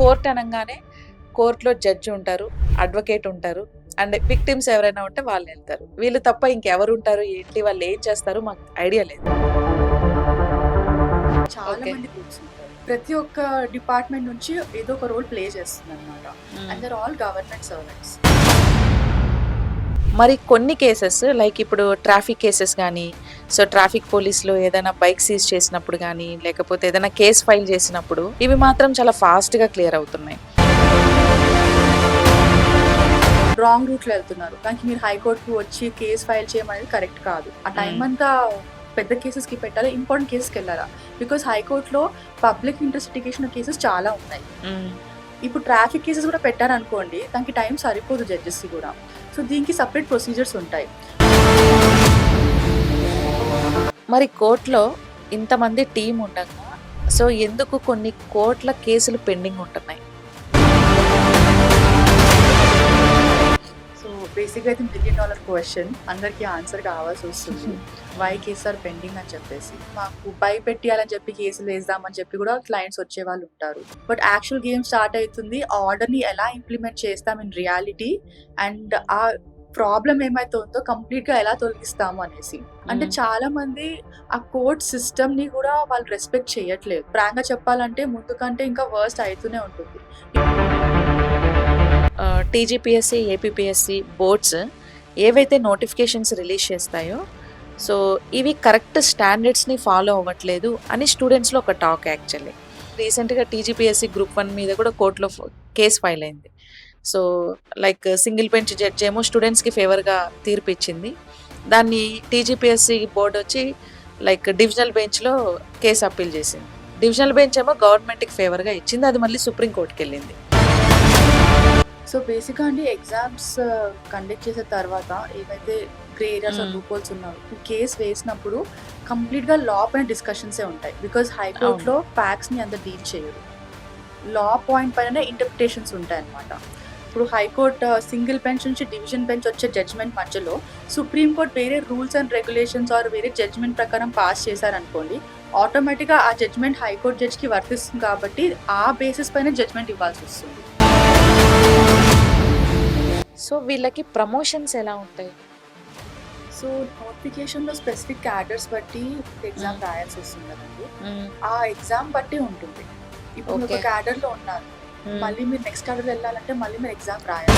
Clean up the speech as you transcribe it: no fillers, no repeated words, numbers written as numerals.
Court అనగానే కోర్టులో judge ఉంటారు, అడ్వకేట్ ఉంటారు అండ్ విక్టిమ్స్ ఎవరైనా ఉంటే వాళ్ళు వెళ్తారు. వీళ్ళు తప్ప ఇంకెవరు ఉంటారు ఏంటి, వాళ్ళు ఏం చేస్తారు మాకు ఐడియా లేదు. చాలా ఓకే. మంది గ్రూప్స్ ఉంటారు. ప్రతి ఒక్క డిపార్ట్మెంట్ నుంచి ఏదో ఒక రోల్ ప్లే చేస్తుందన్నమాట. And there all government servants. మరి కొన్ని కేసెస్ లైక్ ఇప్పుడు ట్రాఫిక్ కేసెస్ కానీ, సో ట్రాఫిక్ పోలీసులు ఏదైనా బైక్ సీజ్ చేసినప్పుడు కానీ, లేకపోతే ఏదైనా కేసు ఫైల్ చేసినప్పుడు ఇవి మాత్రం చాలా ఫాస్ట్‌గా క్లియర్ అవుతున్నాయి. రాంగ్ రూట్లో వెళ్తున్నారు. దానికి మీరు హైకోర్టుకి వచ్చి కేస్ ఫైల్ చేయమనేది కరెక్ట్ కాదు. ఆ టైం అంతా పెద్ద కేసెస్‌కి పెట్టాలా, ఇంపార్టెంట్ కేసెస్‌కి వెళ్ళాలా? బికాస్ హైకోర్టులో పబ్లిక్ ఇంట్రెస్ట్ లిటిగేషన్ కేసెస్ చాలా ఉన్నాయి. ఇప్పుడు ట్రాఫిక్ కేసెస్ కూడా పెట్టారనుకోండి, దానికి టైం సరిపోదు జడ్జెస్‌కి కూడా. సో దీనికి సెపరేట్ ప్రొసీజర్స్ ఉంటాయి. మరి కోర్టులో ఇంతమంది టీం ఉండగా సో ఎందుకు కొన్ని కోట్ల కేసులు పెండింగ్ ఉంటున్నాయి? సో బేసిక్‌గా అయితే $1 మిలియన్ క్వశ్చన్. అందరికీ ఆన్సర్ కావాల్సి వస్తుంది. వై కేసెస్ ఆర్ పెండింగ్ అని చెప్పేసి. మాకు భయపెట్టియాలని చెప్పి కేసులు వేద్దామని చెప్పి కూడా క్లయింట్స్ వచ్చేవాళ్ళు ఉంటారు. బట్ యాక్చువల్ గేమ్ స్టార్ట్ అవుతుంది. ఆ ఆర్డర్‌ని ఎలా ఇంప్లిమెంట్ చేస్తాం ఇన్ రియాలిటీ అండ్ ఆ ప్రాబ్లమ్ ఏమైతే ఉందో కంప్లీట్‌గా ఎలా తొలగిస్తాము అనేసి. అంటే చాలా మంది ఆ కోర్ట్ సిస్టమ్‌ని కూడా వాళ్ళు రెస్పెక్ట్ చేయట్లేదు. ఫ్రాంక్‌గా చెప్పాలంటే ముందు కంటే ఇంకా వర్స్ట్ అవుతూనే ఉంటుంది. టీజీపీఎస్సీ, ఏపీపీఎస్సీ బోర్డ్స్ ఏవైతే నోటిఫికేషన్స్ రిలీజ్ చేస్తాయో సో ఇవి కరెక్ట్ స్టాండర్డ్స్ని ఫాలో అవ్వట్లేదు అని స్టూడెంట్స్లో ఒక టాక్. యాక్చువల్లీ రీసెంట్గా టీజీపీఎస్సీ గ్రూప్ 1 మీద కూడా కోర్టులో కేసు ఫైల్ అయింది. So like single bench judge ఏమో స్టూడెంట్స్కి ఫేవర్గా తీర్పు ఇచ్చింది. దాన్ని టీజీపీఎస్సీ బోర్డు వచ్చి లైక్ డివిజనల్ బెంచ్లో కేసు అప్పీల్ చేసింది. డివిజనల్ బెంచ్ ఏమో గవర్నమెంట్కి ఫేవర్గా ఇచ్చింది, అది మళ్ళీ సుప్రీంకోర్టుకి వెళ్ళింది. సో బేసిక్‌గా అండి ఎగ్జామ్స్ కండక్ట్ చేసిన తర్వాత ఏవైతే grey areas or loopholes ఉన్నాయో కేస్ వేసినప్పుడు కంప్లీట్‌గా లా పైన డిస్కషన్సే ఉంటాయి. బికాజ్ హైకోర్టులో ఫ్యాక్ట్స్‌ని అంత డీల్ చేయరు. లా పాయింట్ పైననే ఇంటర్ప్రిటేషన్స్ ఉంటాయన్నమాట. ఇప్పుడు హైకోర్టు సింగిల్ బెంచ్ నుంచి డివిజన్ బెంచ్ వచ్చే జడ్జ్మెంట్ మధ్యలో సుప్రీంకోర్టు వేరే రూల్స్ అండ్ రెగ్యులేషన్స్ ఆర్ వేరే జడ్జ్మెంట్ ప్రకారం పాస్ చేశారనుకోండి, ఆటోమేటిక్‌గా ఆ జడ్జ్మెంట్ హైకోర్టు జడ్జ్‌కి వర్తిస్తుంది కాబట్టి ఆ బేసిస్ పైన జడ్జ్మెంట్ ఇవ్వాల్సి వస్తుంది. సో వీళ్ళకి ప్రమోషన్స్ ఎలా ఉంటాయి? సో నోటిఫికేషన్‌లో స్పెసిఫిక్ క్యాడర్స్ బట్టి ఎగ్జామ్ రాయాల్సి వస్తుంది కదండి. ఆ ఎగ్జామ్ బట్టి ఉంటుంది. ఇప్పుడు ఒక ఓకే. క్యాడర్‌లో ఉన్నారు. మ్మ్. మళ్ళీ మీరు నెక్స్ట్ క్యాడర్‌లో వెళ్ళాలంటే మళ్ళీ మీరు ఎగ్జామ్ రాయాలి.